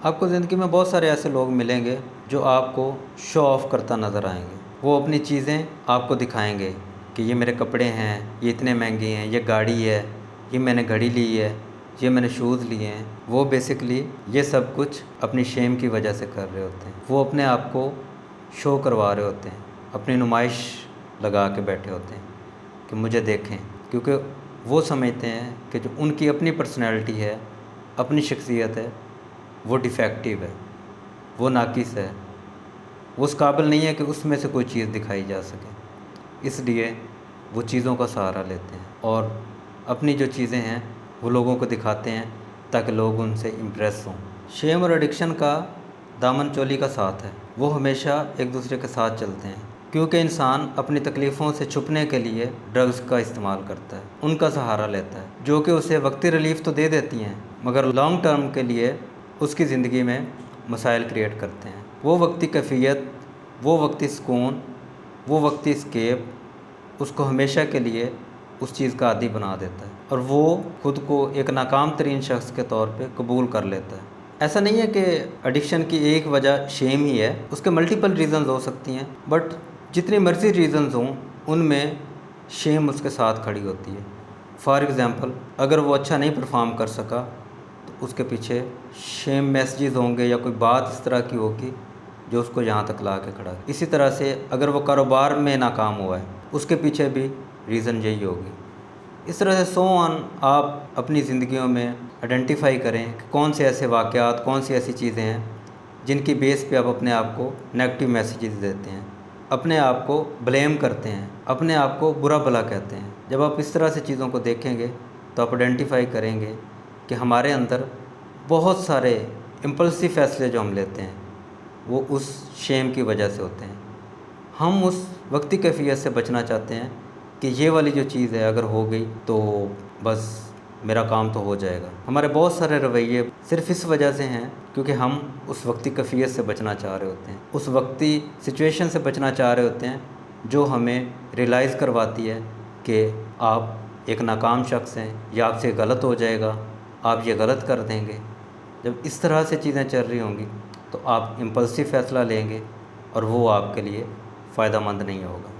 आपको ज़िंदगी में बहुत सारे ऐसे लोग मिलेंगे जो आपको शो ऑफ़ करता नज़र आएंगे। वो अपनी चीज़ें आपको दिखाएंगे कि ये मेरे कपड़े हैं, ये इतने महंगे हैं, ये गाड़ी है, ये मैंने घड़ी ली है, ये मैंने शूज़ लिए हैं। वो बेसिकली ये सब कुछ अपनी शेम की वजह से कर रहे होते हैं। वो अपने आप को शो करवा रहे होते हैं, अपनी नुमाइश लगा के बैठे होते हैं कि मुझे देखें, क्योंकि वो समझते हैं कि जो उनकी अपनी पर्सनैलिटी है, अपनी शख्सियत है, वो डिफेक्टिव है, वो नाकिस है, वो उस काबिल नहीं है कि उसमें से कोई चीज़ दिखाई जा सके। इसलिए वो चीज़ों का सहारा लेते हैं और अपनी जो चीज़ें हैं वो लोगों को दिखाते हैं ताकि लोग उनसे इम्प्रेस हों। शेम और एडिक्शन का दामन चोली का साथ है, वो हमेशा एक दूसरे के साथ चलते हैं, क्योंकि इंसान अपनी तकलीफ़ों से छुपने के लिए ड्रग्स का इस्तेमाल करता है, उनका सहारा लेता है, जो कि उसे वक्ती रिलीफ तो दे देती हैं मगर लॉन्ग टर्म के लिए उसकी ज़िंदगी में मसाइल क्रिएट करते हैं। वो वक्ती कैफियत, वो वक्ती सुकून, वो वक्ती एस्केप उसको हमेशा के लिए उस चीज़ का आदी बना देता है और वो खुद को एक नाकाम तरीन शख्स के तौर पे कबूल कर लेता है। ऐसा नहीं है कि एडिक्शन की एक वजह शेम ही है, उसके मल्टीपल रीज़न्स हो सकती हैं, बट जितनी मर्ज़ी रीज़न्स हों उनमें शेम उसके साथ खड़ी होती है। फॉर एग्ज़ाम्पल, अगर वो अच्छा नहीं परफॉर्म कर सका तो उसके पीछे शेम मैसेजेस होंगे या कोई बात इस तरह की होगी जो उसको यहाँ तक ला के खड़ा। इसी तरह से अगर वो कारोबार में नाकाम हुआ है, उसके पीछे भी रीज़न यही होगी। इस तरह से सो ऑन आप अपनी ज़िंदगियों में आइडेंटिफाई करें कि कौन से ऐसे वाक़यात, कौन सी ऐसी चीज़ें हैं जिनकी बेस पे आप अपने आप को नेगेटिव मैसेजेस देते हैं, अपने आप को ब्लेम करते हैं, अपने आप को बुरा भला कहते हैं। जब आप इस तरह से चीज़ों को देखेंगे तो आप आइडेंटिफाई करेंगे कि हमारे अंदर बहुत सारे इम्पल्सिव फ़ैसले जो हम लेते हैं वो उस शेम की वजह से होते हैं। हम उस वक्ती कैफियत से बचना चाहते हैं कि ये वाली जो चीज़ है अगर हो गई तो बस मेरा काम तो हो जाएगा। हमारे बहुत सारे रवैये सिर्फ़ इस वजह से हैं क्योंकि हम उस वक्ती कैफियत से बचना चाह रहे होते हैं, उस वक्ती सिचुएशन से बचना चाह रहे होते हैं जो हमें रियलाइज़ करवाती है कि आप एक नाकाम शख्स हैं, या आपसे गलत हो जाएगा, आप ये गलत कर देंगे। जब इस तरह से चीज़ें चल रही होंगी तो आप इम्पल्सिव फ़ैसला लेंगे और वो आपके लिए फ़ायदा मंद नहीं होगा।